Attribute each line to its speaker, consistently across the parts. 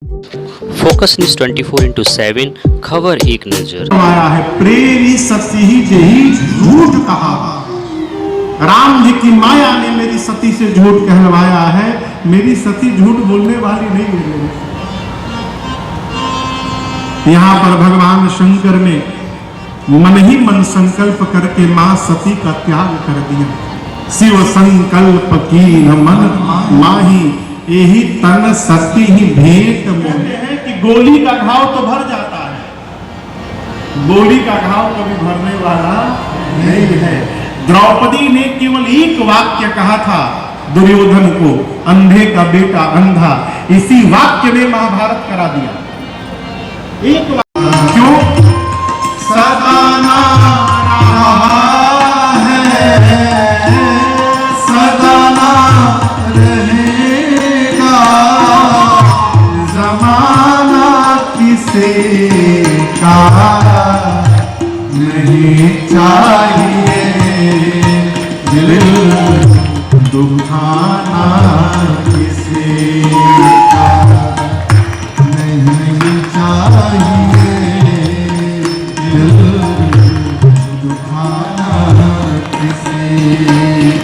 Speaker 1: Focus news 24/7 खबर एक नजर।
Speaker 2: आया है प्रेरी सती ही जेही झूठ कहा। राम जी की माया ने मेरी सती से झूठ कहलवाया है। मेरी सती झूठ बोलने वाली नहीं है। यहाँ पर भगवान शंकर ने मन ही मन संकल्प करके मां सती का त्याग कर दिया। शिव संकल्प की न मन माही यही तन सती ही भेंट मोहे। है कि गोली का घाव तो भर जाता है, गोली का घाव कभी भरने वाला नहीं है। द्रौपदी ने केवल एक वाक्य कहा था दुर्योधन को, अंधे का बेटा अंधा। इसी वाक्य ने महाभारत करा दिया। एक वाक्य क्यों? सदाना रहा है, सदाना रहेगा, जमाना किसे का नहीं चाहिए, दिल दुखाना किसे का नहीं चाहिए, दिल दुखाना किसे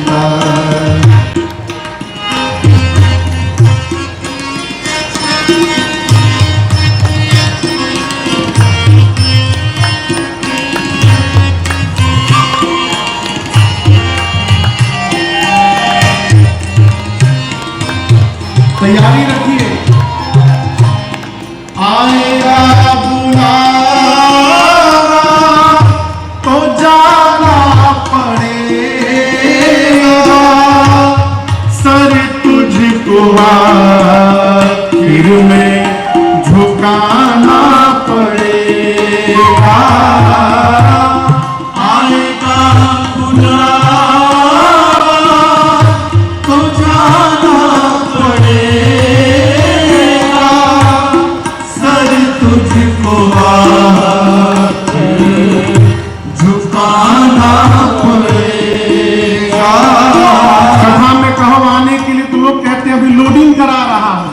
Speaker 2: का। तैयारी रखिए, आएगा बुलावा तो जाना पड़ेगा, सर तुझको आखिर में झुकाना पड़ेगा। आएगा बुलावा तो जाना तुझको झुकाना पड़ेगा। कथा में कहो आने के लिए तो लोग कहते हैं अभी लोडिंग करा रहा हूं,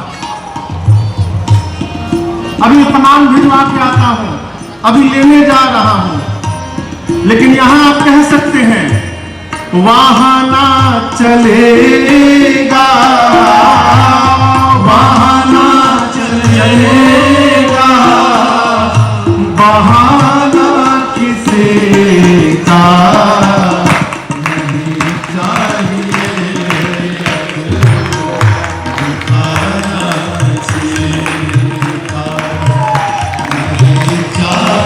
Speaker 2: अभी सामान भिजवा के आता हूं, अभी लेने जा रहा हूं। लेकिन यहां आप कह सकते हैं वाहना चलेगा, वाहना चलेगा, बहाना किसी का नहीं चाहिए, बहाना किसी का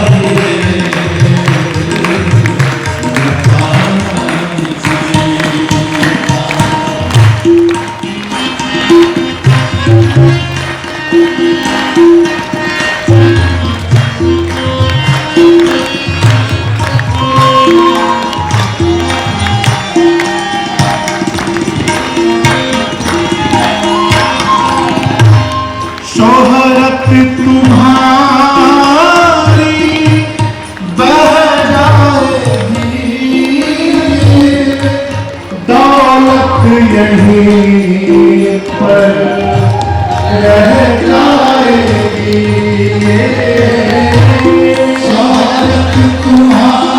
Speaker 2: नहीं चाहिए, बहाना किसी शोहरत तुम्हारी बह जाएगी, दौलत यहीं पर रह जाएगी, शोहरत तुम्हारी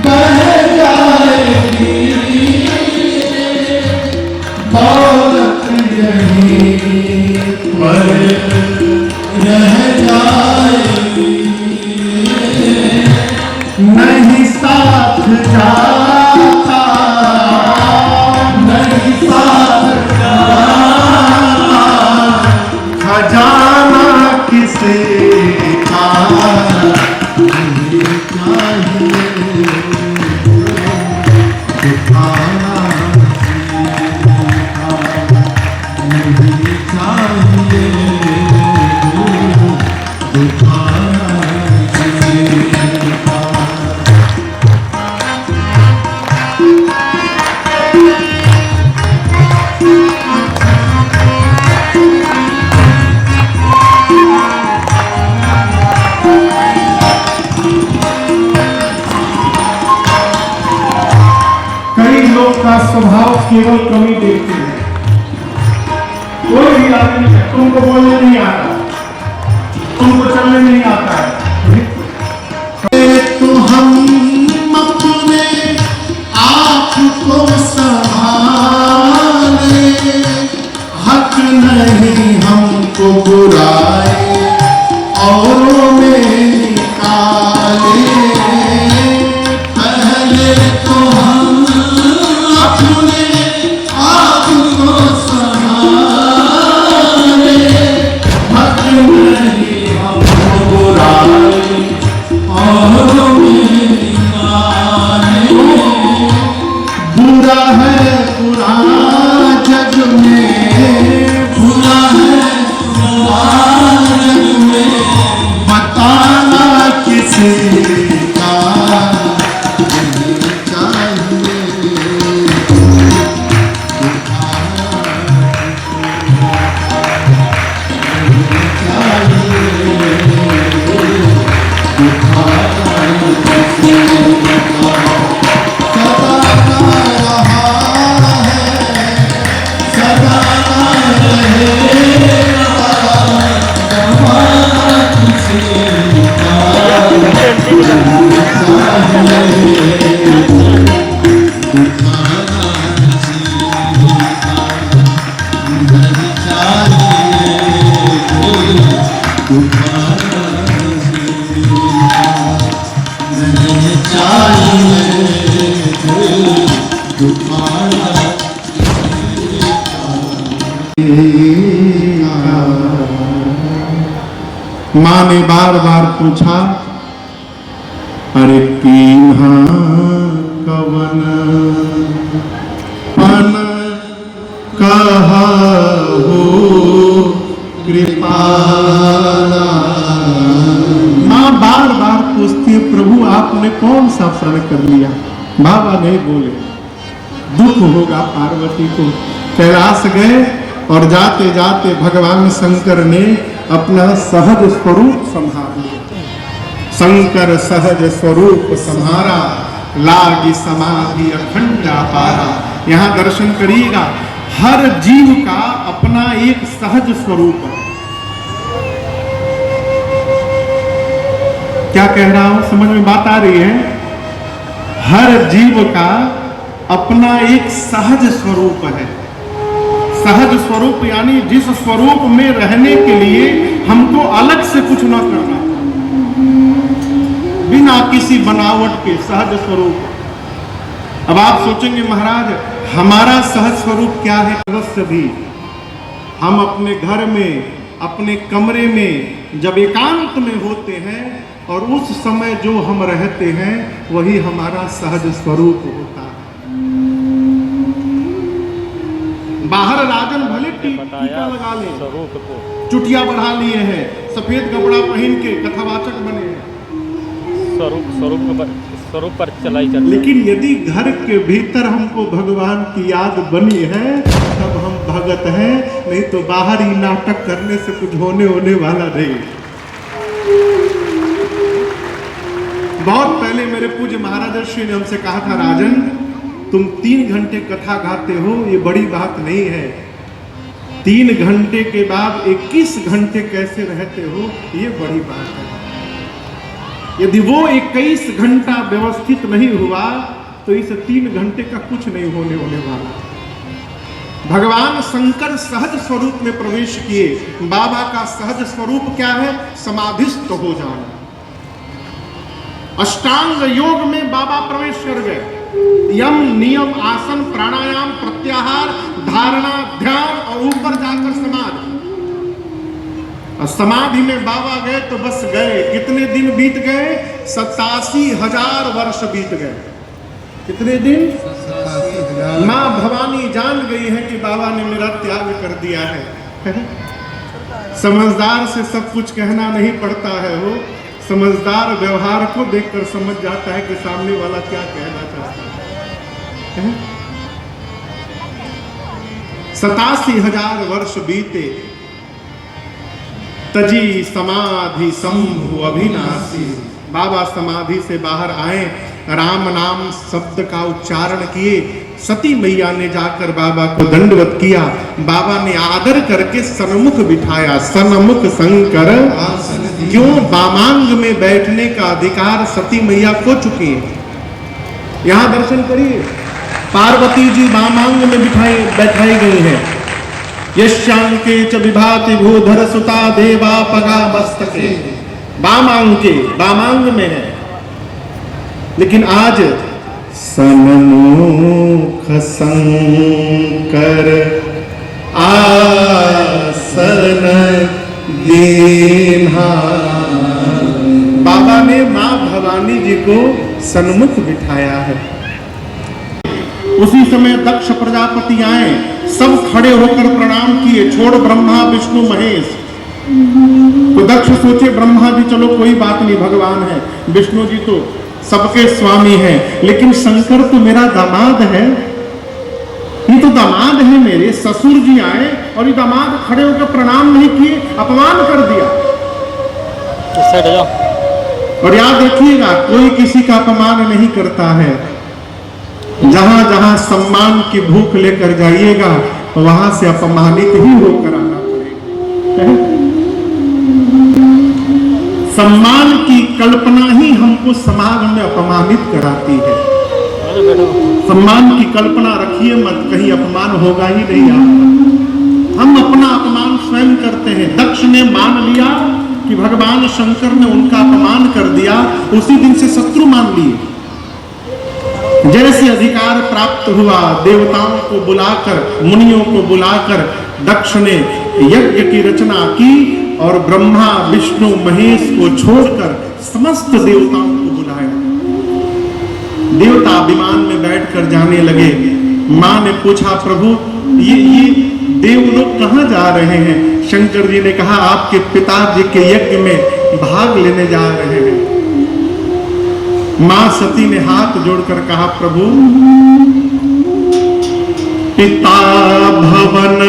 Speaker 2: बह जाएगी, दौलत यहीं पर रह जाएगी, नहीं साथ जाता, नहीं साथ जाता, खजाना किसे का नहीं चाहिए, दुखाना नहीं चाहिए, दुखाना किसी का। कई लोग का स्वभाव केवल कमी देखते हैं, कोई भी बात नहीं है, तुमको बोलने नहीं आता, तुमको चलने नहीं आता है। तो हम अपने आप को संभाले, हक नहीं हमको बुराए औरों में निकाले। पहले तो हम अपने आप को संभाले, हक नहीं हमको बुराए औरों में निकाले। बुरा है बुरा जग में, बुरा है बुरा जग में, बताना किसी का नहीं चाहिए। माँ ने बार बार पूछा, अरे कीन्हा कवन पन कहा हो कृपाला। माँ बार बार पूछती है, प्रभु आपने कौन सा शरण कर लिया? बाबा नहीं बोले। दुख होगा पार्वती को। कैलाश गए और जाते जाते भगवान शंकर ने अपना सहज स्वरूप संभाल लिया। शंकर सहज स्वरूप संहारा, लागी समाधि अखंड अपारा। यहाँ दर्शन करिएगा, हर जीव का अपना एक सहज स्वरूप है। क्या कह रहा हूं, समझ में बात आ रही है? हर जीव का अपना एक सहज स्वरूप है। सहज स्वरूप यानी जिस स्वरूप में रहने के लिए हमको अलग से कुछ ना करना, बिना किसी बनावट के सहज स्वरूप। अब आप सोचेंगे महाराज हमारा सहज स्वरूप क्या है? अवश्य भी हम अपने घर में, अपने कमरे में जब एकांत में होते हैं और उस समय जो हम रहते हैं वही हमारा सहज स्वरूप होता है। बाहर राजन भले टीका लगा ले, चुटिया बढ़ा लिए हैं, सफेद कपड़ा पहन के कथावाचक बने हैं, स्वरूप पर चलाई जाती है। लेकिन यदि घर के भीतर हमको भगवान की याद बनी है तब हम भगत हैं, नहीं तो बाहर ही नाटक करने से कुछ होने वाला नहीं। बहुत पहले मेरे पूज्य महाराज श्री ने हमसे कहा था, राजन तुम 3 घंटे कथा गाते हो, ये बड़ी बात नहीं है। 3 घंटे के बाद 21 घंटे कैसे रहते हो, ये बड़ी बात है। यदि वो 21 घंटा व्यवस्थित नहीं हुआ तो इस 3 घंटे का कुछ नहीं होने वाला। भगवान शंकर सहज स्वरूप में प्रवेश किए। बाबा का सहज स्वरूप क्या है? समाधिस्थ हो जाना। अष्टांग योग में बाबा प्रवेश कर गए। यम, नियम, आसन, प्राणायाम, प्रत्याहार, धारणा, ध्यान और ऊपर जाकर समाधि। और समाधि में बाबा गए तो बस गए। कितने दिन बीत गए? 87,000 वर्ष बीत गए। कितने दिन? 87,000। माँ भवानी जान गई है कि बाबा ने मेरा त्याग कर दिया है। समझदार से सब कुछ कहना नहीं पड़ता है। वो समझदार व्यवहार को देखकर समझ जाता है कि सामने वाला क्या कहना चाहता है। 87,000 वर्ष बीते, तजी समाधि शंभु अभिनाशी। बाबा समाधि से बाहर आए, राम नाम शब्द का उच्चारण किए, सती मैया ने जाकर बाबा को दंडवत किया। बाबा ने आदर करके सन्मुख बिठाया। सन्मुख शंकर क्यों? वामांग में बैठने का अधिकार सती मैया खो चुकी है। यहां दर्शन करिए, पार्वती जी वामांग में बैठाई गई है। यश्यांके च विभाति भूधर सुता देवा पगा मस्तके, वामांग में है। लेकिन आज सन्मुख शंकर आसन दीन्हा, बाबा ने मां भवानी जी को सन्मुख बिठाया है। उसी समय दक्ष प्रजापति आए, सब खड़े होकर प्रणाम किए, छोड़ ब्रह्मा विष्णु महेश। तो दक्ष सोचे ब्रह्मा जी चलो कोई बात नहीं, भगवान है, विष्णु जी तो सबके स्वामी हैं, लेकिन शंकर तो मेरा दामाद है, ये तो दामाद है मेरे। ससुर जी आए और ये दामाद खड़े होकर प्रणाम नहीं किए, अपमान कर दिया। और याद रखिएगा, कोई किसी का अपमान नहीं करता है। जहां जहां सम्मान की भूख लेकर जाइएगा, वहां से अपमानित ही होकर आना पड़ेगा। सम्मान की कल्पना ही हमको समाज में अपमानित कराती है। सम्मान की कल्पना रखिए मत, कहीं अपमान होगा ही नहीं आपका। हम अपना अपमान स्वयं करते हैं। दक्ष ने मान लिया कि भगवान शंकर ने उनका अपमान कर दिया, उसी दिन से शत्रु मान लिए। जैसे अधिकार प्राप्त हुआ, देवताओं को बुलाकर, मुनियों को बुलाकर दक्ष ने यज्ञ की रचना की और ब्रह्मा विष्णु महेश को छोड़कर समस्त देवताओं को बुलाया। देवता विमान में बैठकर जाने लगे। मां ने पूछा, प्रभु ये देव लोग कहां जा रहे हैं? शंकर जी ने कहा, आपके पिताजी के यज्ञ में भाग लेने जा रहे हैं। मां सती ने हाथ जोड़कर कहा, प्रभु पिता भवन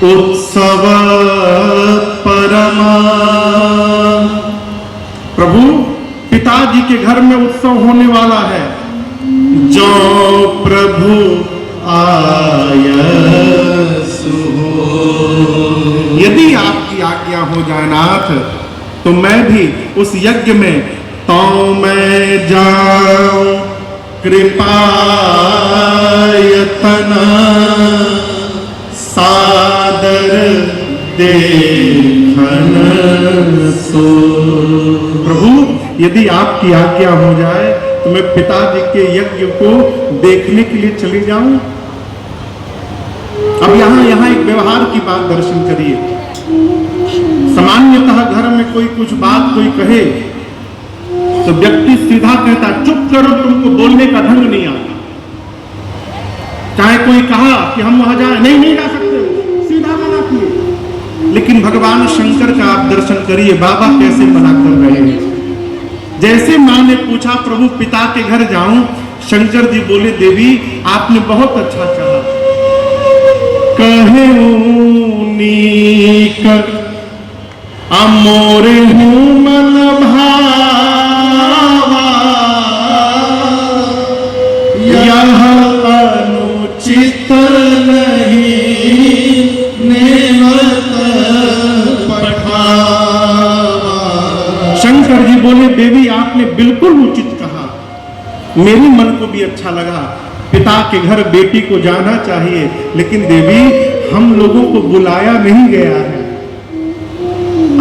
Speaker 2: उत्सव परमा, प्रभु पिताजी के घर में उत्सव होने वाला है। जो प्रभु आयसु, यदि आपकी आज्ञा हो जाए नाथ, तो मैं भी उस यज्ञ में तो मैं जाऊं कृपायतना सादर देखन सो। प्रभु यदि आपकी आज्ञा हो जाए तो मैं पिताजी के यज्ञ को देखने के लिए चली जाऊं। अब यहां एक व्यवहार की बात दर्शन करिए। सामान्यतः घर में कोई कुछ बात कोई कहे तो व्यक्ति सीधा कहता, चुप करो, तुमको बोलने का ढंग नहीं आता। चाहे कोई कहा कि हम वहां जाए, नहीं जा सकते, सीधा मना किए। लेकिन भगवान शंकर का आप दर्शन करिए, बाबा कैसे मना कर रहे हैं। जैसे मां ने पूछा, प्रभु पिता के घर जाऊं, शंकर जी बोले, देवी आपने बहुत अच्छा कहा। कहे नीक अमोरे हूं मन भावा, यह अनुचित नहीं नेमत पठावा। शंकर जी बोले, देवी आपने बिल्कुल उचित कहा, मेरे मन को भी अच्छा लगा। पिता के घर बेटी को जाना चाहिए, लेकिन देवी हम लोगों को बुलाया नहीं गया है,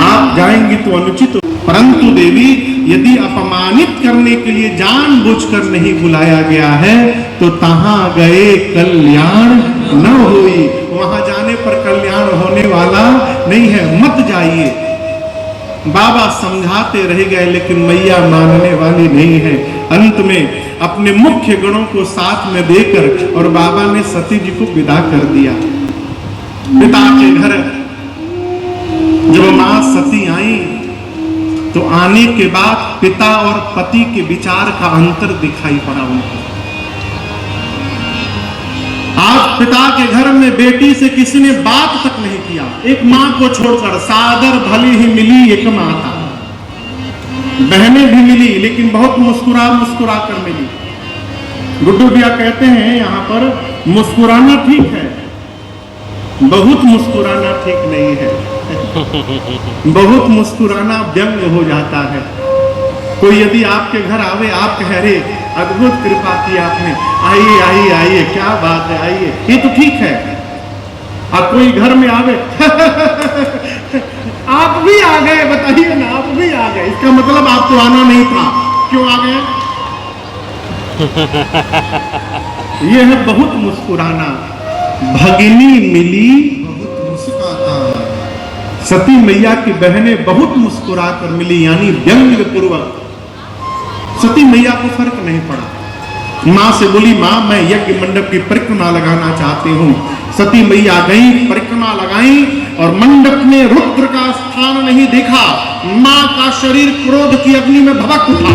Speaker 2: आप जाएंगी तो अनुचित। परंतु देवी यदि अपमानित करने के लिए जानबूझकर नहीं बुलाया गया है तो तहां गए कल्याण न होई, वहां जाने पर कल्याण होने वाला नहीं है, मत जाइए। बाबा समझाते रह गए, लेकिन मैया मानने वाली नहीं है। अंत में अपने मुख्य गणों को साथ में देकर और बाबा ने सती जी को विदा कर दिया। पिता के घर जब मां सती आई तो आने के बाद पिता और पति के विचार का अंतर दिखाई पड़ा उनको। आज पिता के घर में बेटी से किसी ने बात तक नहीं किया, एक मां को छोड़कर। सादर भली ही मिली एक माता, बहनें भी मिली, लेकिन बहुत मुस्कुरा कर मिली। गुड्डू भैया कहते हैं यहाँ पर मुस्कुराना ठीक है, बहुत मुस्कुराना ठीक नहीं है। बहुत मुस्कुराना व्यंग हो जाता है। कोई यदि आपके घर आवे, आप कह रहे अद्भुत कृपा की आपने, आइए आइए आइए, क्या बात है, आइए, ये तो ठीक है। और कोई घर में आवे आप भी आ गए, बताइए ना, आप भी आ गए, इसका मतलब आपको आना नहीं था, क्यों आ गए? यह है बहुत मुस्कुराना। भगिनी मिली बहुत मुस्कुराता। सती मैया की बहनें बहुत मुस्कुरा कर मिली, यानी व्यंग पूर्वक। सती मैया को फर्क नहीं पड़ा। मां से बोली, मां मैं यज्ञ मंडप की परिक्रमा लगाना चाहती हूं। सती मैया गई, परिक्रमा लगाई और मंडप में रुद्र का स्थान नहीं देखा। मां का शरीर क्रोध की अग्नि में भभक उठा।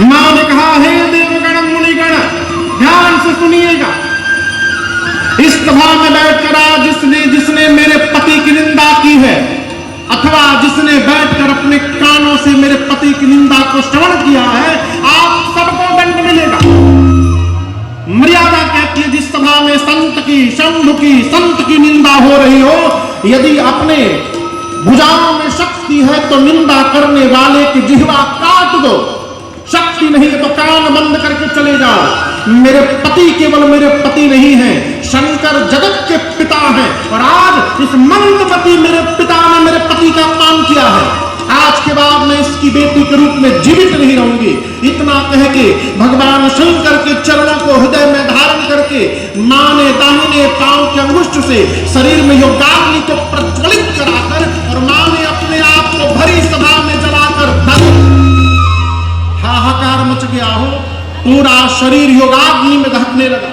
Speaker 2: मां ने कहा, हे देवगण मुनिगण, ध्यान से सुनिएगा। इस सभा में बैठकर आज जिसने मेरे पति की निंदा की है, अथवा जिसने बैठकर अपने कानों से मेरे पति की निंदा को श्रवण किया है, आप सबको दंड मिलेगा। मर्यादा कहती है, जिस सभा में संत की, शंभु की, संत की निंदा हो रही हो, यदि अपने भुजाओं में शक्ति है तो निंदा करने वाले की जिह्वा काट दो। शक्ति नहीं है तो कान बंद करके चले जाओ। मेरे पति केवल मेरे पति नहीं है, शंकर जगत के पिता हैं। और आज इस मंदमती मेरे पिता ने मेरे पति का अपमान किया है। आज के बाद मैं इसकी बेटी के रूप में जीवित नहीं रहूंगी। इतना कह के भगवान शंकर के चरणों को हृदय में धारण करके मां ने दाहिने पांव के अंगुष्ठ से शरीर में योगाग्नि को प्रज्वलित कराकर और मां ने अपने आप को भरी सभा में जलाकर हाहाकार मच गया हो, पूरा शरीर योगाग्नि में दहकने लगा।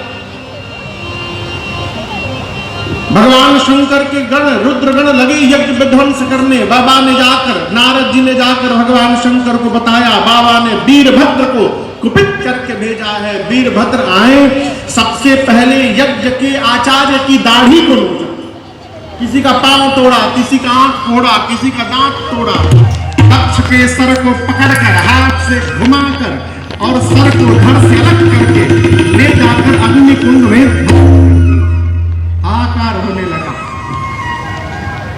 Speaker 2: भगवान शंकर के गण, रुद्र गण लगे यज्ञ विध्वंस करने। बाबा ने जाकर, नारद जी ने जाकर भगवान शंकर को बताया। बाबा ने वीरभद्र को कुपित करके भेजा है। वीरभद्र आए, सबसे पहले यज्ञ के आचार्य की दाढ़ी को नोचा, किसी का पांव तोड़ा, किसी का आंख तोड़ा, किसी का दांत तोड़ा। दक्ष के सर को पकड़कर हाथ से घुमाकर और सर को धड़ से अलग करके ले जाकर अग्नि कुंड में आकार होने लगा।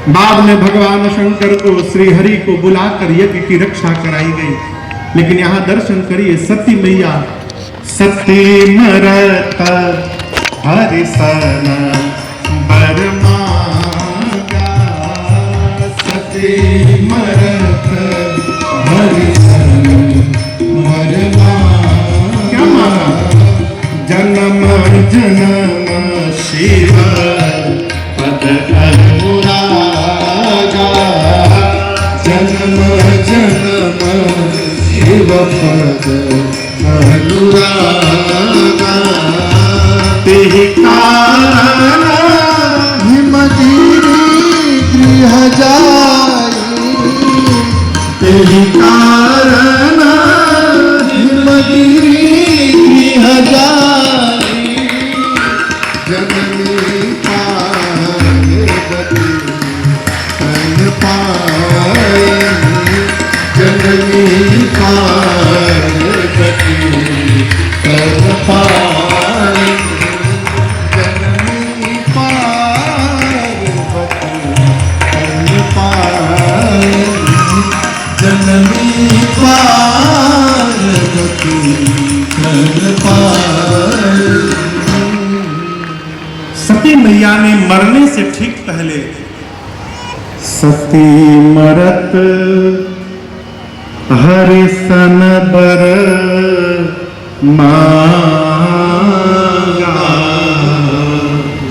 Speaker 2: बाद में भगवान शंकर को, श्री हरि को बुलाकर यज्ञ की रक्षा कराई गई। लेकिन यहां दर्शन करिए, सती मैया सती मरत हरि सन बरमागा, सती मरत हरि सन बरमागा। क्या मांगा? जन्म जन्म शिव पद अनुरागा, जन्म जन्म शिव पद अनुरागा। तेहि कारण हिमगिरि गृह जाई, तेहि कारण हिमगिरि गृह जाई। जननी पार्वती तन पाई, जननी पार्वती तन पाई, जननी पार्वती तन पाई, जननी पार्वती तन पाई। सती मैया ने मरने से ठीक पहले सती मरत हरि सन बर मांगा।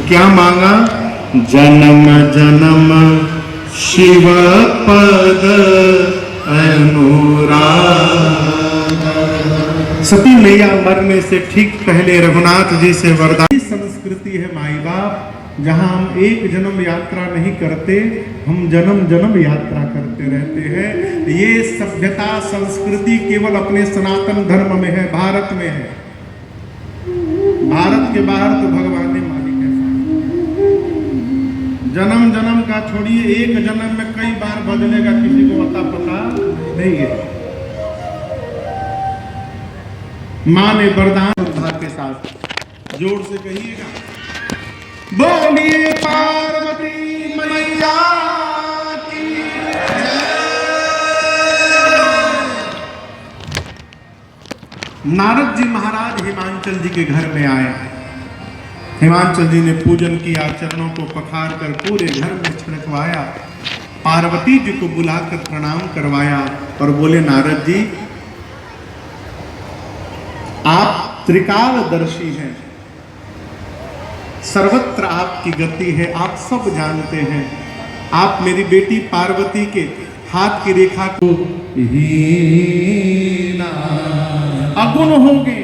Speaker 2: क्या मांगा? जन्म जन्म शिव पद अनुरागा। सती मैया मरने से ठीक पहले रघुनाथ जी से वरदान। संस्कृति है माई बाप, जहां हम एक जन्म यात्रा नहीं करते, हम जन्म जन्म यात्रा करते रहते हैं। ये सभ्यता संस्कृति केवल अपने सनातन धर्म में है, भारत में है। भारत के बाहर तो भगवान ने मालिक है। जन्म जन्म का छोड़िए, एक जन्म में कई बार बदलेगा, किसी को पता नहीं है। मां ने वरदान श्रद्धा के साथ जोर से कहिएगा, बोलिए पार्वती मैया की जय। नारद जी महाराज हिमांचल जी के घर में आए। हिमांचल जी ने पूजन किया, चरणों को पखार कर पूरे घर में छिड़कवाया, पार्वती जी को बुलाकर प्रणाम करवाया और बोले, नारद जी आप त्रिकालदर्शी हैं, सर्वत्र आपकी गति है, आप सब जानते हैं। आप मेरी बेटी पार्वती के हाथ की रेखा को हीना अगुण होंगे।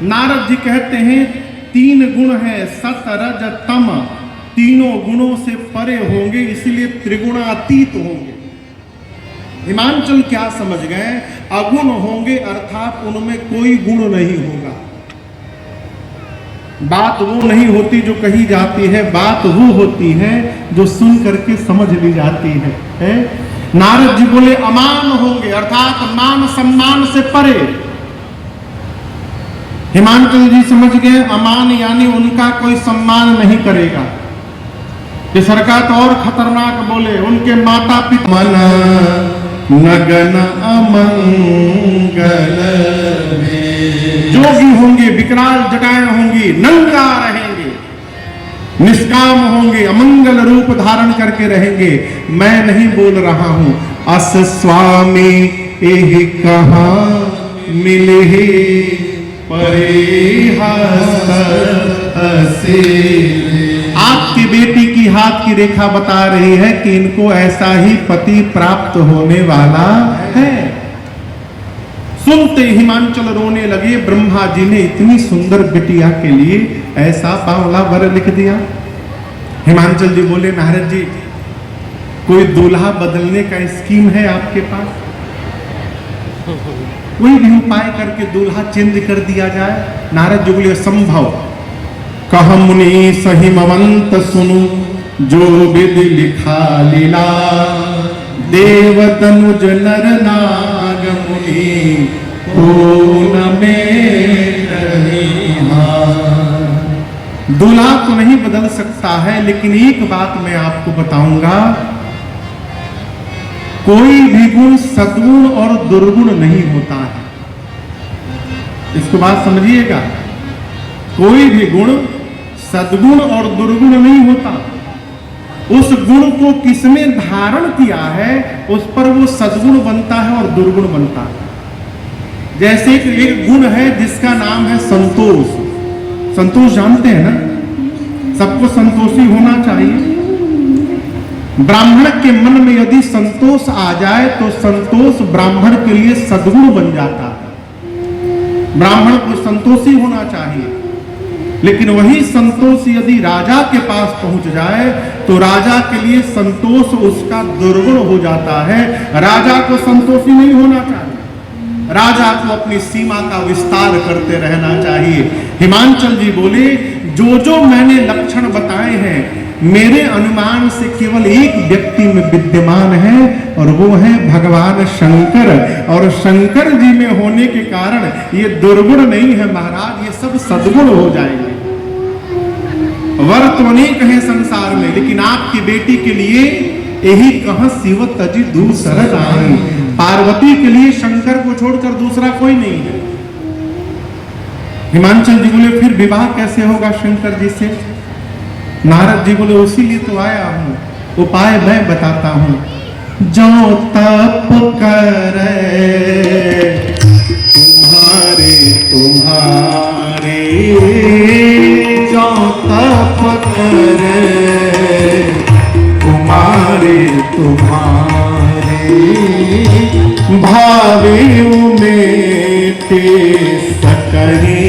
Speaker 2: नारद जी कहते हैं 3 गुण है, सत रज तम, तीनों गुणों से परे होंगे, इसलिए त्रिगुणातीत होंगे। हिमांचल क्या समझ गए? अगुण होंगे अर्थात उनमें कोई गुण नहीं होगा। बात वो नहीं होती जो कही जाती है, बात वो होती है जो सुन करके समझ ली जाती है? नारद जी बोले अमान होंगे अर्थात मान सम्मान से परे। हिमांचल जी समझ गए अमान यानी उनका कोई सम्मान नहीं करेगा। ये सरकार तो और खतरनाक बोले, उनके माता पिता मना नगन अमंगल में, जोगी होंगे, विकराल जटाएं होंगी, नंगा रहेंगे, निष्काम होंगे, अमंगल रूप धारण करके रहेंगे। मैं नहीं बोल रहा हूं, अस स्वामी एहि कहां मिले परे हसे। आपकी बेटी की हाथ की रेखा बता रही है कि इनको ऐसा ही पति प्राप्त होने वाला है। सुनते हिमांचल रोने लगे, ब्रह्मा जी ने इतनी सुंदर बिटिया के लिए ऐसा बावला वर लिख दिया। हिमांचल जी बोले, नारद जी कोई दूल्हा बदलने का स्कीम है आपके पास? कोई भी उपाय करके दूल्हा चेंज कर दिया जाए? नारद जी बोले, संभव। कह मुनि सहिमवंत सुनु, जो विधि लिखा लीला, देव तनुज नर नाग मुनि खून में रहिहा। दूल्हा तो नहीं बदल सकता है, लेकिन एक बात मैं आपको बताऊंगा, कोई भी गुण सद्गुण और दुर्गुण नहीं होता है। इसको बात समझिएगा, कोई भी गुण सद्गुण और दुर्गुण नहीं होता। उस गुण को किसने धारण किया है उस पर वो सद्गुण बनता है और दुर्गुण बनता है। जैसे एक गुण है जिसका नाम है संतोष। संतोष जानते हैं ना, सबको संतोषी होना चाहिए। ब्राह्मण के मन में यदि संतोष आ जाए तो संतोष ब्राह्मण के लिए सद्गुण बन जाता है। ब्राह्मण को संतोषी होना चाहिए, लेकिन वही संतोष यदि राजा के पास पहुंच जाए तो राजा के लिए संतोष उसका दुर्गुण हो जाता है। राजा को संतोषी नहीं होना चाहिए, राजा को अपनी सीमा का विस्तार करते रहना चाहिए। हिमांचल जी बोले, जो जो मैंने लक्षण बताए हैं मेरे अनुमान से केवल एक व्यक्ति में विद्यमान है और वो है भगवान शंकर। और शंकर जी में होने के कारण ये दुर्गुण नहीं है महाराज, ये सब सद्गुण हो जाएंगे। वर तो अनेक है संसार में, लेकिन आपकी बेटी के लिए यही कह शिव तजी दूसर नहीं। पार्वती के लिए शंकर को छोड़कर दूसरा कोई नहीं है। हिमांचल जी बोले, फिर विवाह कैसे होगा शंकर जी से? नारद जी बोले, उसी लिए तो आया हूं, उपाय मैं बताता हूं। जो तप करे तुम्हारे तुम्हारे, जो तप करे तुम्हारे तुम्हारे, भावे में ते सकहे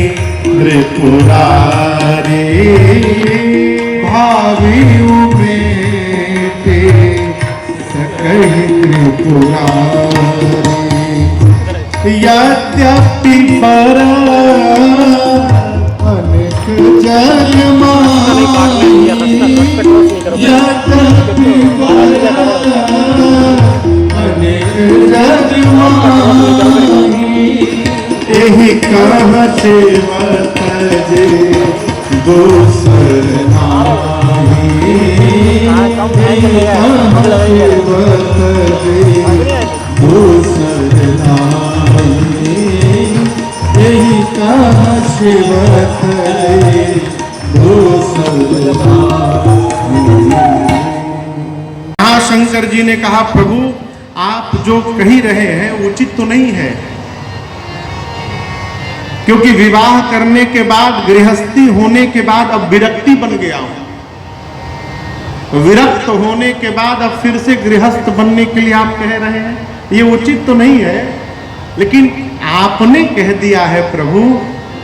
Speaker 2: त्रिपुरारे, भावे में ते सकहे त्रिपुरारे। यद्यपि पर अनेक जन्मा, यद्यपि पर अनेक जन्मा, सेवक जे दूसर नाही दूसर नाही यही कहा सेवक दूसर नाही। शंकर जी ने कहा प्रभु आप जो कही रहे हैं उचित तो नहीं है, क्योंकि विवाह करने के बाद गृहस्थी होने के बाद अब विरक्ति बन गया हूं। विरक्त होने के बाद अब फिर से गृहस्थ बनने के लिए आप कह रहे हैं, ये उचित तो नहीं है। लेकिन आपने कह दिया है प्रभु,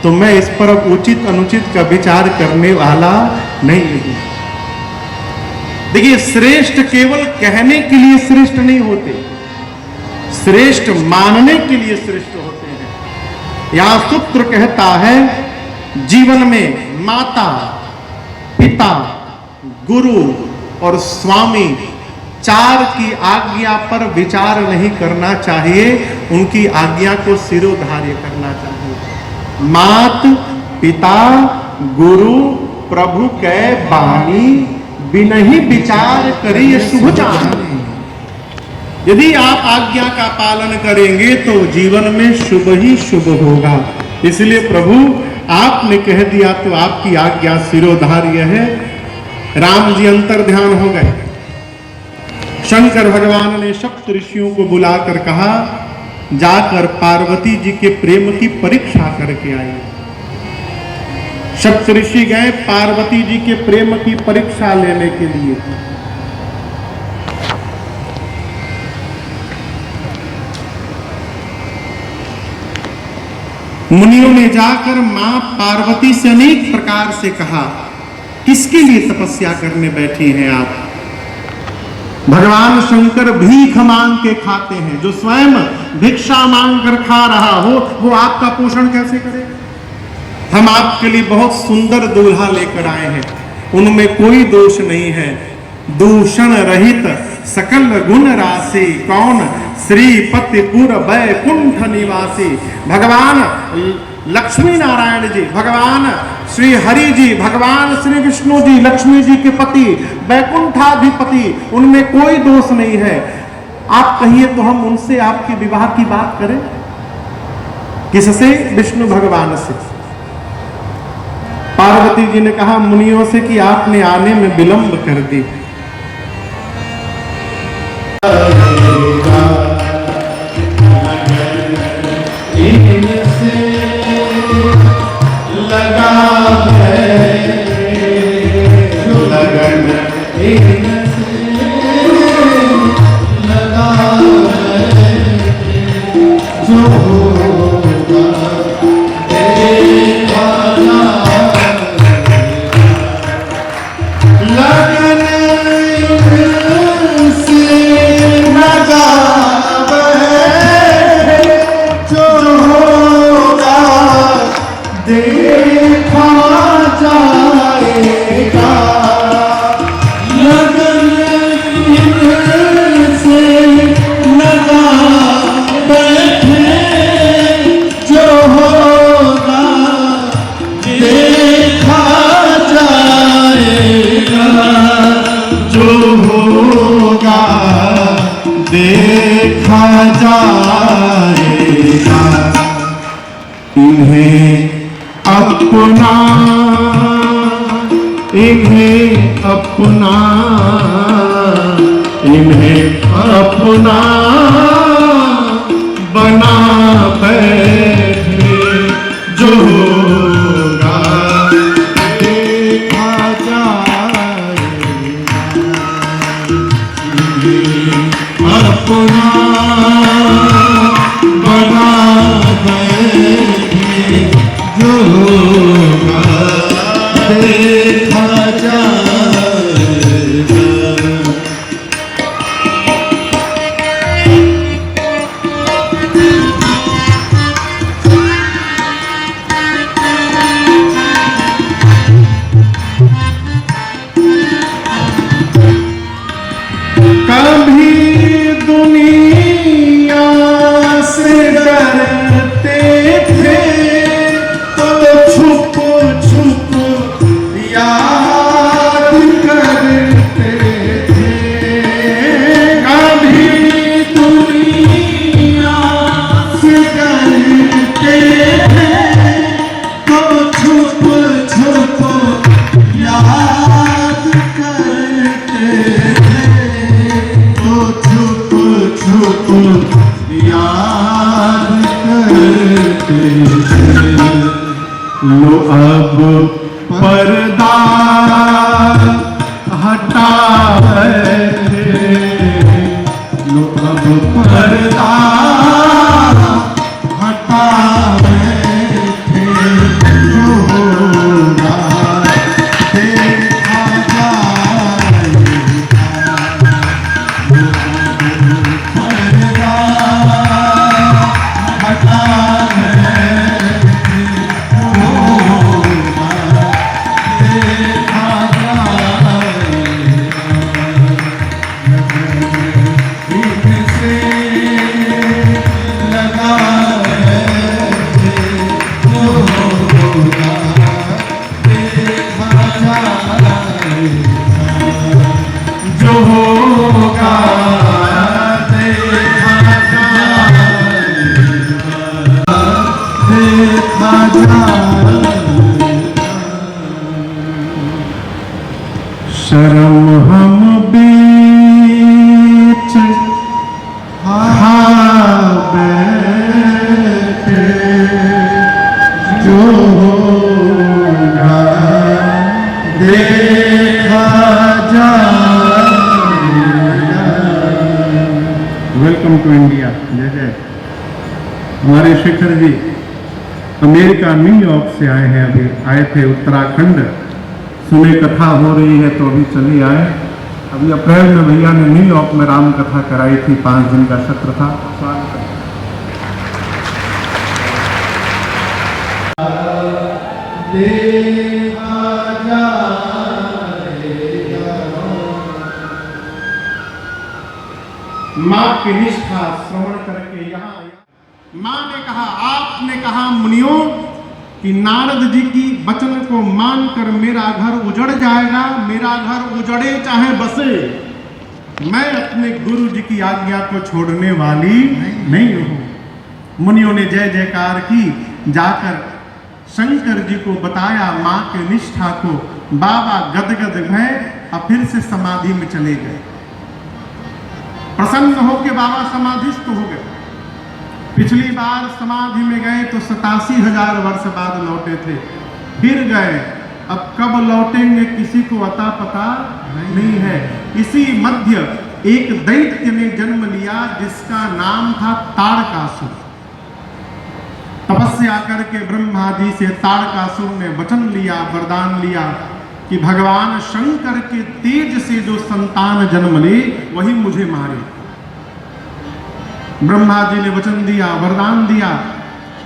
Speaker 2: तो मैं इस पर अब उचित अनुचित का विचार करने वाला नहीं हूं। देखिए, श्रेष्ठ केवल कहने के लिए श्रेष्ठ नहीं होते, श्रेष्ठ मानने के लिए श्रेष्ठ होते हैं। यहां सूत्र कहता है जीवन में माता, पिता, गुरु और स्वामी चार की आज्ञा पर विचार नहीं करना चाहिए, उनकी आज्ञा को सिरोधार्य करना चाहिए। मात पिता गुरु प्रभु कै बानी बिनहि विचार करिए शुभ जानी। यदि आप आज्ञा का पालन करेंगे तो जीवन में शुभ ही शुभ होगा। इसलिए प्रभु आपने कह दिया तो आपकी आज्ञा सिरोधार्य है। राम जी अंतर ध्यान हो गए। शंकर भगवान ने सप्त ऋषियों को बुलाकर कहा, जाकर पार्वती जी के प्रेम की परीक्षा करके आए। सप्त ऋषि गए पार्वती जी के प्रेम की परीक्षा लेने के लिए। मुनियों ने जाकर मां पार्वती से अनेक प्रकार से कहा, किसके लिए तपस्या करने बैठे हैं आप? भगवान शंकर भीख मांग के खाते हैं। जो स्वयं भिक्षा मांग कर खा रहा हो वो आपका पोषण कैसे करे? हम आपके लिए बहुत सुंदर दूल्हा लेकर आए हैं, उनमें कोई दोष नहीं है, दूषण रहित सकल गुण राशि, कौन? श्रीपतिपुर वैकुंठ निवासी भगवान लक्ष्मी नारायण जी, भगवान श्री हरि जी, भगवान श्री विष्णु जी, लक्ष्मी जी के पति, वैकुंठाधिपति, उनमें कोई दोष नहीं है। आप कहिए तो हम उनसे आपके विवाह की बात करें? किससे? विष्णु भगवान से। पार्वती जी ने कहा मुनियों से कि आपने आने में विलंब कर दी। लगा है लगन लगा है जो देखा जाएगा। इन्हें अपना बना बैठे जो होगा देखा जाएगा। अपना बना बैठे जो होगा देखा जाएगा। कभी दुनिया से डरते थे लो अब पर्दा हटा बैठे, लो अब पर्दा हटा बैठे, जो होगा देखा जाएगा, लो अब पर्दा हटा बैठे, जो होगा देखा जो होगा देखा जाएगा। शर्म हम बीच बैठे, जो होगा देखा जाएगा। Welcome to India. जय जय। हमारे शेखर जी अमेरिका न्यूयॉर्क से आए हैं, अभी आए थे उत्तराखंड, सुने कथा हो रही है तो अभी चले आए। अभी अप्रैल में भैया ने न्यूयॉर्क में राम कथा कराई थी, 5 दिन का सत्र था। माँ की निष्ठा श्रवण करके यहाँ माँ ने कहा, आपने कहा मुनियों कि नारद जी की वचन को मानकर मेरा घर उजड़ जाएगा, मेरा घर उजड़े चाहे बसे, मैं अपने गुरु जी की आज्ञा को छोड़ने वाली नहीं हूं। मुनियों ने जय जयकार की, जाकर शंकर जी को बताया मां के निष्ठा को। बाबा गदगद भय और फिर से समाधि में चले गए। प्रसन्न होकर बाबा समाधिस्थ हो गए। पिछली बार समाधि में गए तो 87,000 वर्ष बाद लौटे थे, फिर गए, अब कब लौटेंगे किसी को अता पता नहीं है। इसी मध्य एक दैत्य ने जन्म लिया जिसका नाम था ताड़कासुर। तपस्या करके ब्रह्मा जी से ताड़कासुर ने वचन लिया, वरदान लिया कि भगवान शंकर के तेज से जो संतान जन्म ले वही मुझे मारे। ब्रह्मा जी ने वचन दिया, वरदान दिया।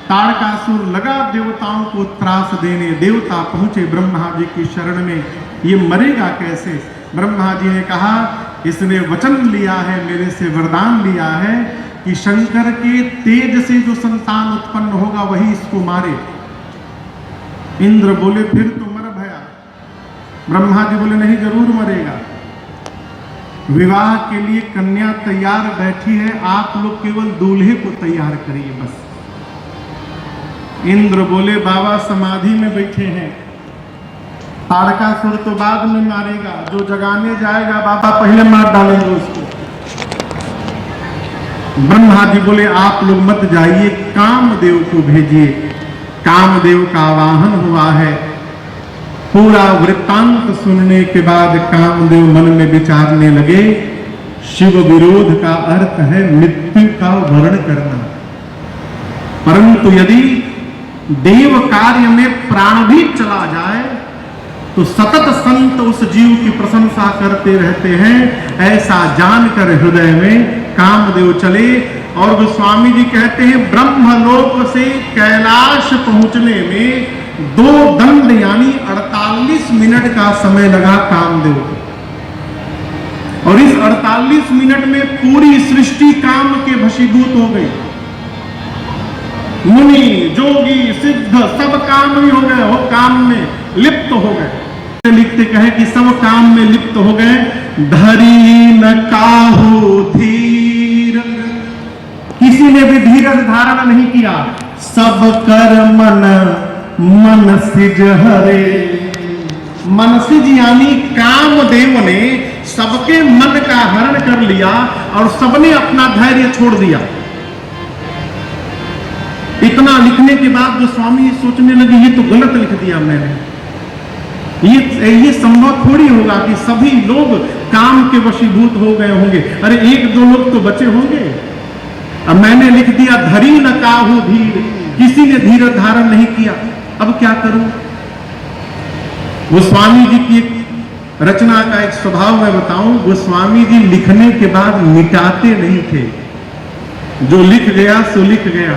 Speaker 2: ताड़कासुर लगा देवताओं को त्रास देने। देवता पहुंचे ब्रह्मा जी की शरण में, ये मरेगा कैसे? ब्रह्मा जी ने कहा, इसने वचन लिया है, मेरे से वरदान लिया है कि शंकर के तेज से जो संतान उत्पन्न होगा वही इसको मारे। इंद्र बोले फिर तो मर भया। ब्रह्मा जी बोले नहीं, जरूर मरेगा। विवाह के लिए कन्या तैयार बैठी है, आप लोग केवल दूल्हे को तैयार करिए बस। इंद्र बोले बाबा समाधि में बैठे हैं, ताड़कासुर तो बाद में मारेगा, जो जगाने जाएगा बाबा पहले मार डालेंगे उसको। ब्रह्मा जी बोले आप लोग मत जाइए, कामदेव को भेजिए। कामदेव का वाहन हुआ है। पूरा वृत्तांत सुनने के बाद कामदेव मन में विचारने लगे, शिव विरोध का अर्थ है मृत्यु का वर्ण करना, परंतु यदि देव कार्य में प्राण भी चला जाए तो सतत संत उस जीव की प्रशंसा करते रहते हैं। ऐसा जानकर हृदय में कामदेव चले। और गोस्वामी जी कहते हैं ब्रह्मलोक से कैलाश पहुंचने में 2 दंड यानी 48 मिनट का समय लगा कामदेव को। और इस 48 मिनट में पूरी सृष्टि काम के वशीभूत हो गई। मुनि जोगी सिद्ध सब काम ही हो गए, हो काम में लिप्त हो गए। लिखते कहे कि सब काम में लिप्त हो गए। धरी न काहू धीर, किसी ने भी धीरज धारण नहीं किया। सब कर मन सिज हरे। मनसिज यानी कामदेव ने सबके मन का हरण कर लिया और सबने अपना धैर्य छोड़ दिया। इतना लिखने के बाद गोस्वामी सोचने लगे ये तो गलत लिख दिया मैंने, ये संभव थोड़ी होगा कि सभी लोग काम के वशीभूत हो गए होंगे। अरे एक दो लोग तो बचे होंगे। अब मैंने लिख दिया धरी न काहू धीर, किसी ने धीर धारण नहीं किया, अब क्या करूं। गोस्वामी जी की रचना का एक स्वभाव मैं बताऊं, गोस्वामी जी लिखने के बाद मिटाते नहीं थे, जो लिख गया सो लिख गया।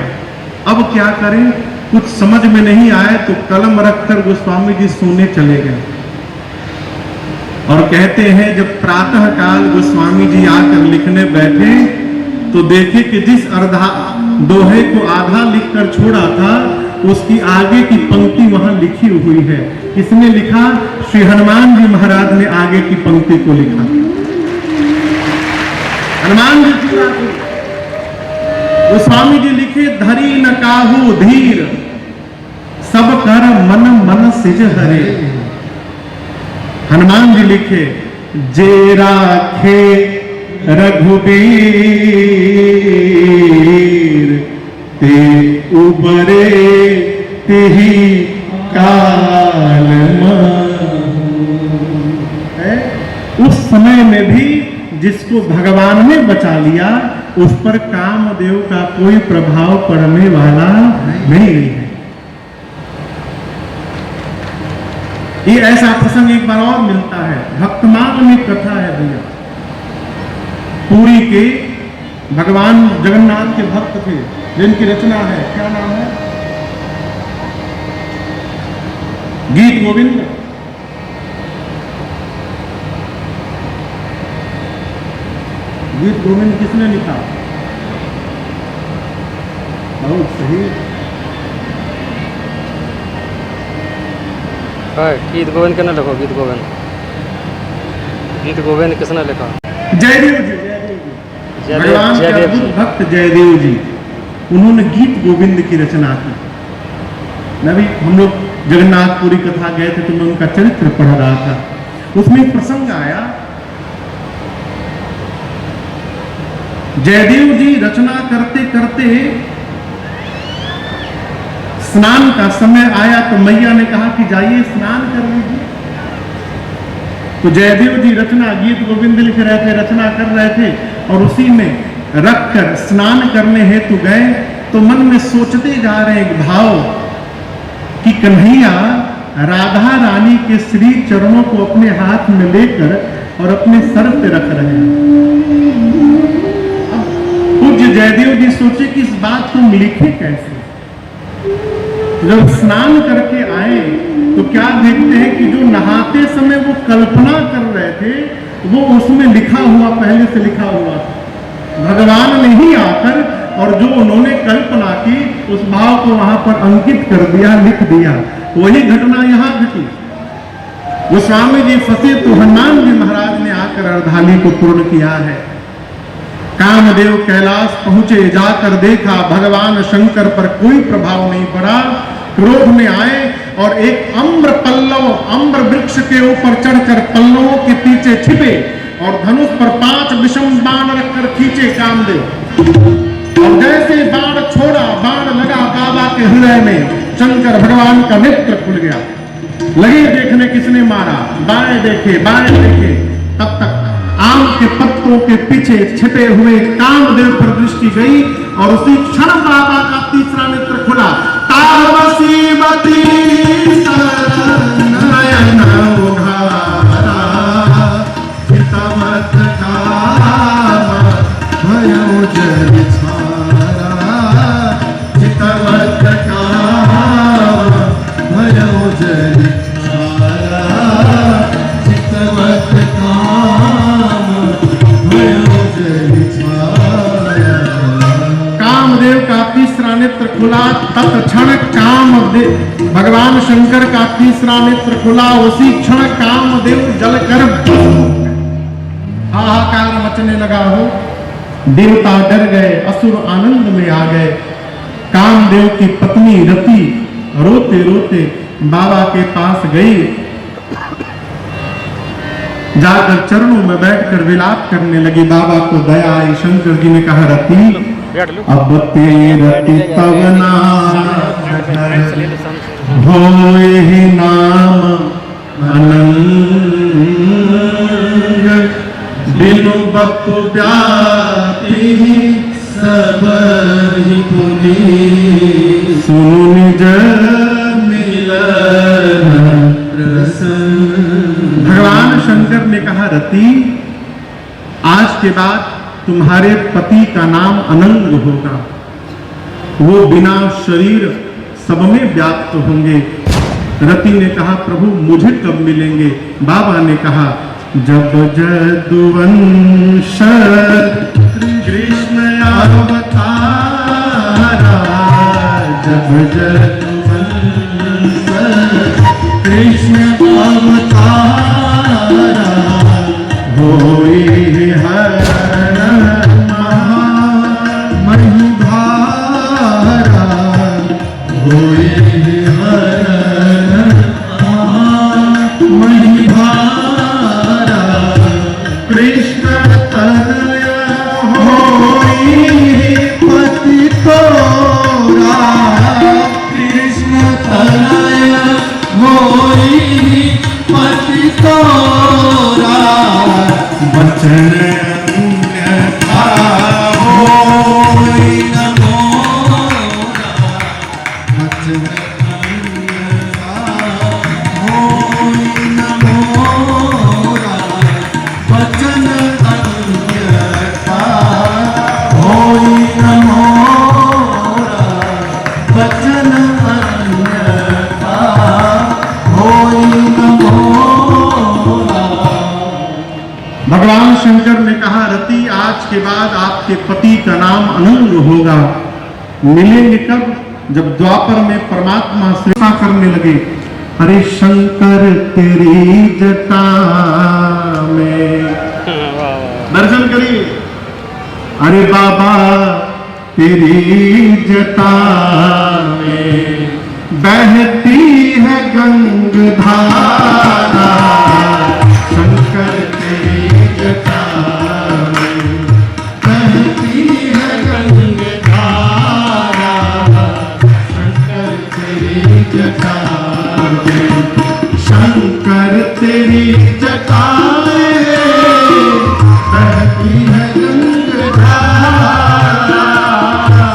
Speaker 2: अब क्या करें, कुछ समझ में नहीं आए तो कलम रखकर गोस्वामी जी सोने चले गए। और कहते हैं जब प्रातः काल गोस्वामी जी आकर लिखने बैठे तो देखे कि जिस दोहे को आधा लिखकर छोड़ा था उसकी आगे की पंक्ति वहां लिखी हुई है। किसने लिखा? श्री हनुमान जी महाराज ने आगे की पंक्ति को लिखा। हनुमान जी गोस्वामी जी लिखे धरी न काहू धीर, सब कर मन मन सिज हरे। हनुमान जी लिखे जे राखे रघुबीर, ते उबरे तेहि काल उस समय में भी जिसको भगवान ने बचा लिया उस पर कामदेव का कोई प्रभाव पड़ने वाला नहीं है। ये ऐसा प्रसंग एक बार और मिलता है, भक्तमाल में कथा है भैया। पुरी के भगवान जगन्नाथ के भक्त थे जिनकी रचना है, क्या नाम है? गीत गोविंद। गीत गोविंद किसने लिखा? बहुत सही,
Speaker 3: गीत गोविंद किसने लिखो? गीत गोविंद किसने लिखा?
Speaker 2: जयदेव जी। भगवान के अद्भुत भक्त जयदेव जी, उन्होंने गीत गोविंद की रचना की। नबी हम लोग जगन्नाथपुरी कथा गए थे तो मैं उनका चरित्र पढ़ रहा था, उसमें एक प्रसंग आया। जयदेव जी रचना करते करते स्नान का समय आया तो मैया ने कहा कि जाइए स्नान कर लीजिए। तो जयदेव जी रचना गीत गोविंद लिख रहे थे, रचना कर रहे थे और उसी में रखकर स्नान करने हेतु गए तो मन में सोचते जा रहे एक भाव कि कन्हैया राधा रानी के श्री चरणों को अपने हाथ में लेकर और अपने सर पे रख रहे हैं। पूज्य जयदेव जी सोचे कि इस बात को लिखे कैसे। जब स्नान करके आए तो क्या देखते हैं कि जो नहाते समय वो कल्पना कर रहे थे वो उसमें लिखा हुआ, पहले से लिखा हुआ था। भगवान ने ही आकर और जो उन्होंने कल्पना की उस भाव को वहां पर अंकित कर दिया, लिख दिया। वही घटना यहां घटी। गोस्वामी जी फंसे तो हनुमान जी महाराज ने आकर अर्धाली को पूर्ण किया है। कामदेव कैलाश पहुंचे, जाकर देखा भगवान शंकर पर कोई प्रभाव नहीं पड़ा। क्रोध में आए और एक अम्र पल्लव, अम्र वृक्ष के ऊपर चढ़कर पल्लवों के पीछे छिपे और धनुष पर 5 विषम बाण रखकर खींचे कामदेव। और जैसे बाण छोड़ा, बाण लगा बाबा के हृदय में, शंकर भगवान का नेत्र खुल गया। लगे देखने किसने मारा, बाएं देखे, बाएं देखे, तब तक आम के पत्तों के पीछे छिपे हुए कामदेव पर दृष्टि गई और उसी क्षण बाबा का तीसरा नेत्र खुला। तावसीमती नयन उघारा, हितमत काम भयो जल छारा, हितमत काम भयो जल छारा, हितमत कामदेव का तीसरा नेत्र खुला। तत्क्षण कामदेव, भगवान शंकर का तीसरा नेत्र खुला। उसी क्षण कामदेव जलकर हाहाकार मचने लगा हो। देवता डर गए, असुर आनंद में आ गए। कामदेव की पत्नी रति रोते रोते बाबा के पास गई, जाकर चरणों में बैठकर विलाप करने लगी। बाबा को दया आई। शंकर जी ने कहा रति अब तेरति पवना होए ही नाम अनंग बिनु बपु व्यापी सब ही पुनि सुनु निज मिलन प्रसन्न। भगवान शंकर ने कहा रति आज के बाद तुम्हारे पति का नाम अनंग होगा, वो बिना शरीर सब में व्याप्त होंगे। रति ने कहा प्रभु मुझे कब मिलेंगे? बाबा ने कहा जब जदुवंश कृष्ण अवतारा, जब जदुवंश कृष्ण अवतारा होई हरण महिधारा, होई हरण महिधारा कृष्ण तनय होई पति तोरा, कृष्ण तनय होई पति तोरा बचन अन्यथा होई न मोरा, बचन अन्यथा होई न मोरा, बचन अन्यथा होई न मोरा, बचन अन्यथा होई न मोरा। भगवान शंकर ने कहा रति आज के बाद आपके पति का नाम अनंग होगा। मिलेंगे कब? जब द्वापर में परमात्मा सेवा करने लगे। अरे शंकर तेरी जटा में दर्शन करिए। अरे बाबा तेरी जटा में बहती है गंगधारा, शंकर तेरी जटा में बहती है गंगधारा, शंकर तेरी जटा में, शंकर तेरी जटा में बहती है गंगधारा,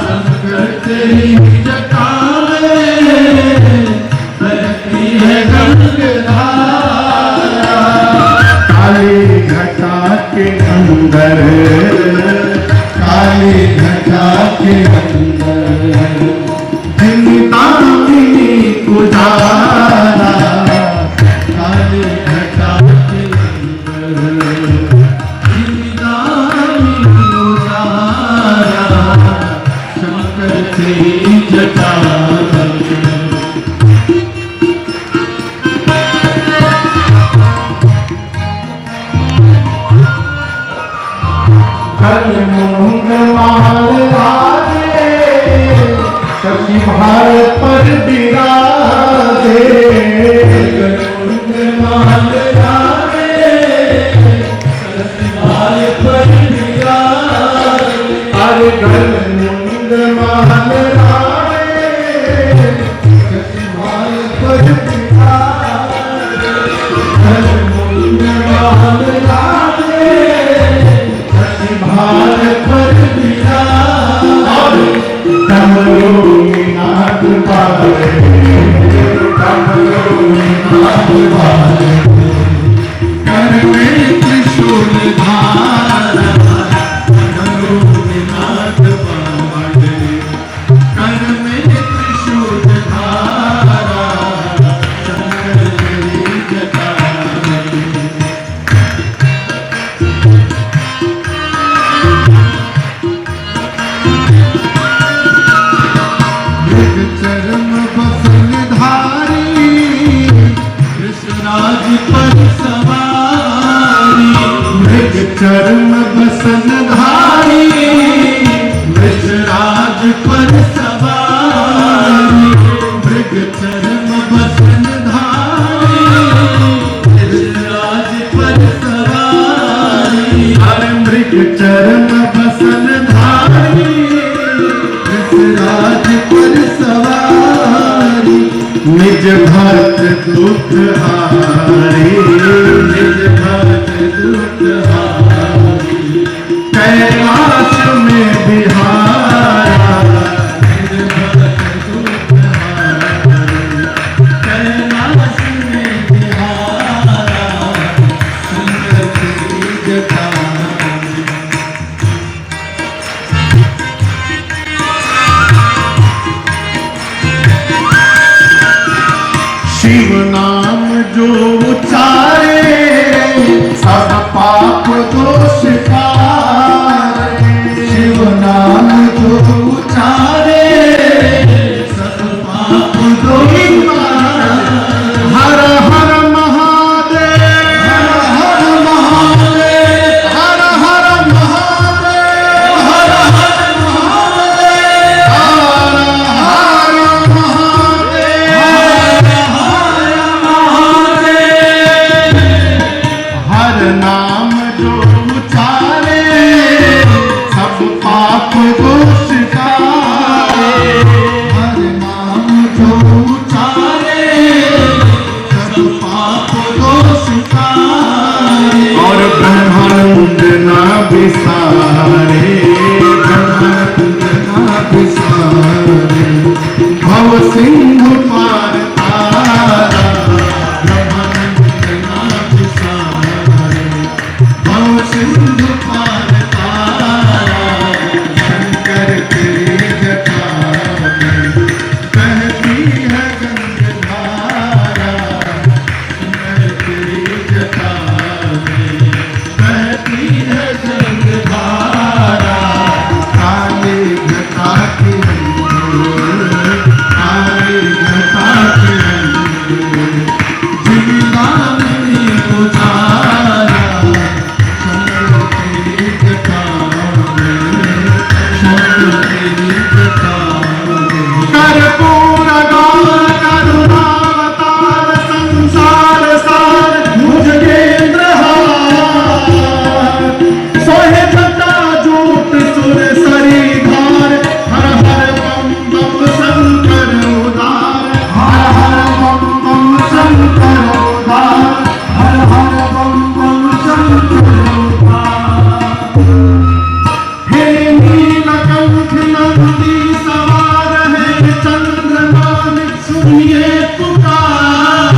Speaker 2: शंकर तेरी जटा में बहती है गंगधारा। काली घटा के अंदर, काली घटा के अंदर दामिनी पुजारा, काली घटा के अंदर दामिनी पुजारा, शंकर तेरी जटा शशि भार पर बिराजे, माल राजे शशि भार पर बिराजे, अरे गल मुंड माल राजे शशि भार पर बिराजे, गल मुंड माल राजे शशि भार पर बिराजे, नाथ पाले, नाथ पाले, कर में त्रिशूल धारा, नाथ पाले, कर में त्रिशूल धारा, शंकर तेरी जटा में। चरम बसन धारी कृष्णराज पर सवारी, मृग चरम बसन धारी कृष्णराज पर सवारी, मृग चरम बसन धारी कृष्णराज पर सवारी, अरे मृग चरम बसन धारी उचारे सब पाप दोष तारे, शिव नाम जो उचारे सब पाप दोष तारे। हर हर महादेव, हर हर महादेव, हर हर महादेव, हर हर महादेव, हर हर महादेव। हर नाम जो उचारे सब पाप दोष तारे, हर नाम जो उचारे सब पाप दोष तारे। और ब्रह्मानंद ना बिसारे, ब्रह्मानंद ना बिसारे, भव सिंधु पार तारा, ब्रह्मानंद ना बिसारे, भव सिंधु पार तारा। शंकर तेरी जटा में बहती है गंगाधारा, शंकर तेरी जटा में बहती है गंगाधारा। काले घटा के रंग, काले घटा के रंग, जिंदा नहीं उतारा, शंकर तेरी जटा में, शंकर तेरी जटा में। कर्पूर गौर करुणावतार, संसार सार भुजगेंद्र हार, सोहे जटा जूट सुर सरी धार। हर हर बम बम शंकर उदार, हर हर बम बम शंकर उदार, हर हर बम बम शंकर उदार। हे नीलकंठ नंदी सवार है, चंद्रमान सुनिए पुकार।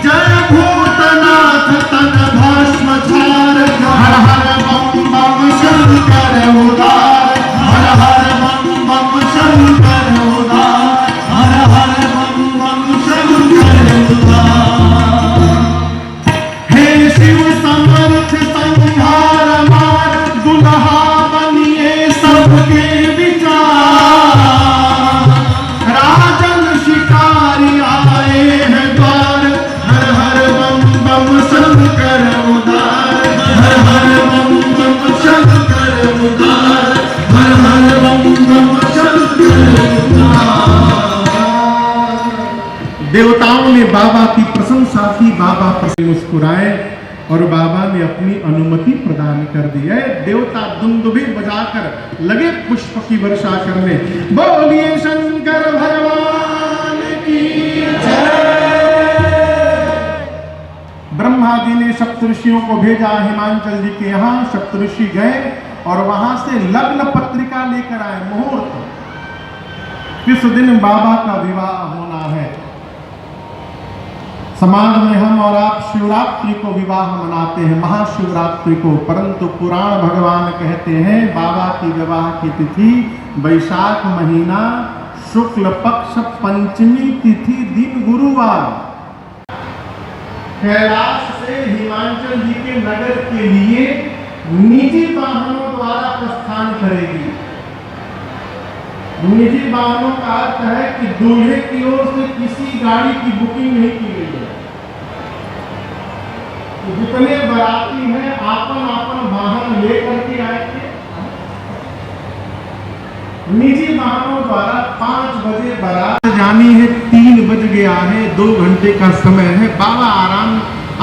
Speaker 2: जय भूतनाथ तन भस्म झार, हर हर बम बम शंकर उदार, हर हर बम बम शंकर उदार, हर हर बम बम शंकर उदार। हे शिव समर्थ संहार मार, दुल्हा बनिए सबके विचार। राजन शिकारी आए हैं द्वार, हर हर बम बम शंकर उदार, हर हर बम बम शंकर उदार, हर हर बम बम शंकर उदार। देवताओं ने बाबा की प्रशंसा की, बाबा प्रसन्न मुस्कुराए और बाबा ने अपनी अनुमति प्रदान कर दी है। देवता दुंदुभी बजाकर लगे पुष्प की वर्षा करने। बोलिए शंकर भगवान की जय। ब्रह्मा जी ने सप्तऋषियों को भेजा हिमांचल जी के यहाँ। सप्तऋषि गए और वहां से लग्न पत्रिका लेकर आए, मुहूर्त किस दिन बाबा का विवाह होना है। समाज में हम और आप शिवरात्रि को विवाह मनाते हैं, महाशिवरात्रि को, परंतु पुराण भगवान कहते हैं बाबा की विवाह की तिथि वैशाख महीना शुक्ल पक्ष पंचमी तिथि दिन गुरुवार कैलाश से हिमाचल जी के नगर के लिए निजी वाहनों द्वारा प्रस्थान करेगी। निजी वाहनों का अर्थ है कि दूल्हे की ओर से किसी गाड़ी की बुकिंग नहीं की गई है। जितने बराती हैं आपन आपन वाहन लेकर के आएंगे। निजी वाहनों द्वारा 5 बजे बारात जानी है, 3 बज गया है, 2 घंटे का समय है। बाबा आराम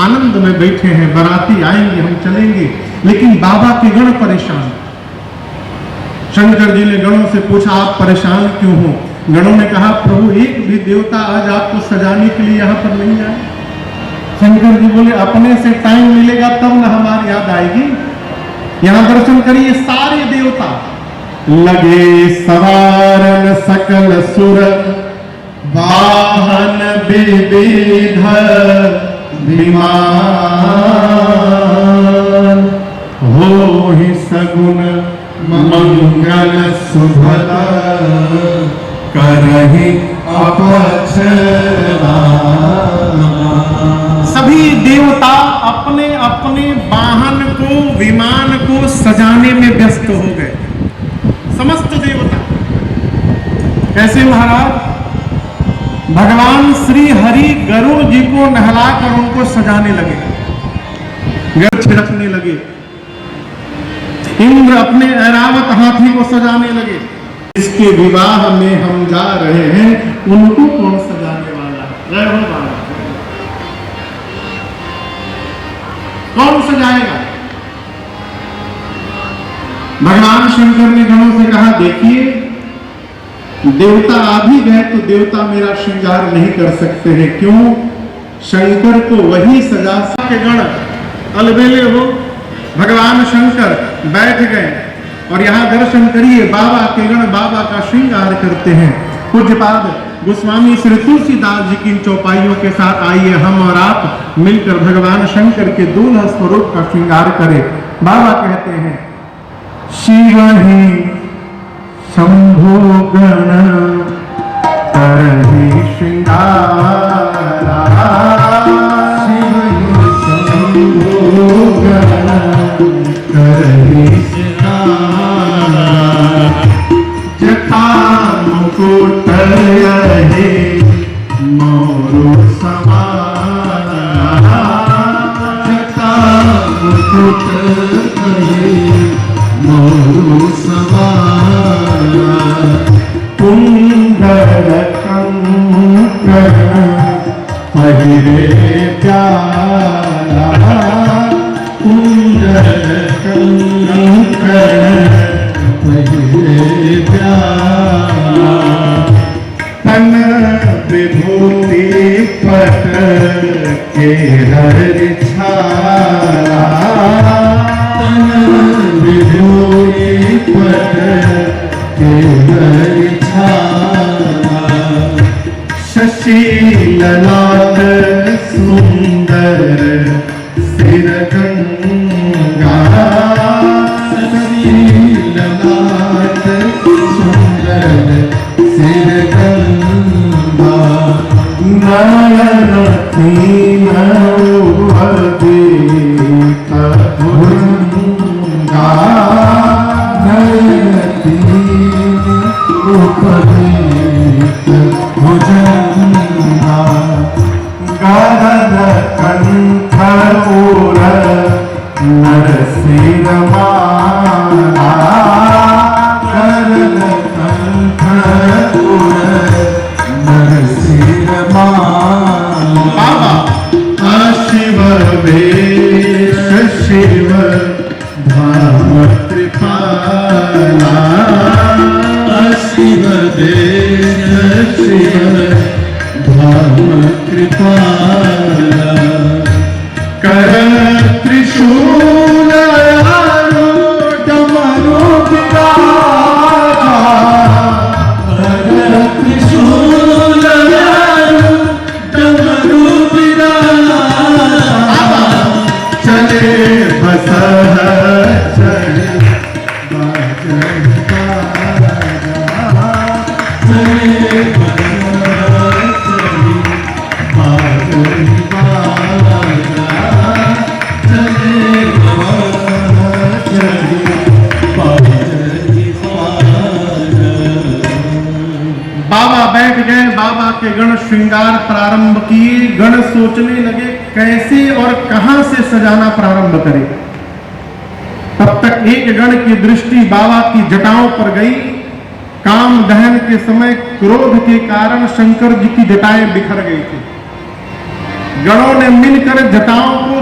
Speaker 2: आनंद में बैठे हैं, बाराती आएंगे, हम चलेंगे, लेकिन बाबा के गण परेशान। शंकर जी ने गणों से पूछा आप परेशान क्यों हो? गणों ने कहा प्रभु एक भी देवता आज आपको सजाने के लिए यहाँ पर नहीं आए। शंकर जी बोले अपने से टाइम मिलेगा तब न हमारी याद आएगी। यहाँ दर्शन करिए, सारे देवता लगे सवारन सकल सुर वाहन विविध विमान हो ही सगुन मंगल सुभद करहि अपचरा। सभी देवता अपने अपने वाहन को, विमान को सजाने में व्यस्त हो गए। समस्त देवता कैसे महाराज? भगवान श्री हरि गरुड़ जी को नहलाकर उनको सजाने लगे, गरुड़ छिड़कने लगे। इंद्र अपने ऐरावत हाथी को सजाने लगे। इसके विवाह में हम जा रहे हैं, उनको कौन सजाने वाला? जय हो बाबा। कौन सजाएगा? भगवान शंकर ने गणों से कहा, देखिए देवता आ भी गए तो देवता मेरा श्रृंगार नहीं कर सकते हैं। क्यों? शंकर को वही सजा सके। गण अलबेले हो, भगवान शंकर बैठ गए और यहां दर्शन करिए, बाबा के गण बाबा का श्रृंगार करते हैं। पूज्यपाद गोस्वामी श्री तुलसीदास जी की चौपाइयों के साथ आइए हम और आप मिलकर भगवान शंकर के दूल्हा स्वरूप का श्रृंगार करें। बाबा कहते हैं, शिव ही शंभो गण करहि श्रृंगारा, शिव ही शंभो गण करहि श्रृंगारा, जटा मुकुट लहे मोर समारा, जटा मुकुट लहे मोर समारा, कुंडल कंकण पहिरे प्यारा, कुंडल कंकण पहिरे प्यारा, तन विभूति पट के हर छाया, तन विभूति पट के हर छाया, शशि ललाट सुंदर सिर गंगा, शशि ललाट सुंदर सिर गंगा, नयन तीन उदित भुजंगा, नयन तीन उपदित भुजंगा, गरद कंठ उर नरसिंह माला, गरद कंठ उर नरसिंह माला, शिव वेश शिव धाम कृपाला, शिव वेश शिव धाम कृपाला, कर त्रिशूल डमरू विराजा, कर त्रिशूल डमरू विराजा, चले बसह चले बाजन बाजा, चले बसह चले बाजन बाजा, चले बसह चले बाजन बाजा। बाबा बैठ गए, बाबा के गण श्रृंगार प्रारंभ किए। गण सोचने लगे कैसे और कहां से सजाना प्रारंभ करें। तब तक एक गण की दृष्टि बाबा की जटाओं पर गई। काम दहन के समय क्रोध के कारण शंकर जी की जटाएं बिखर गई थी। गणों ने मिलकर जटाओं को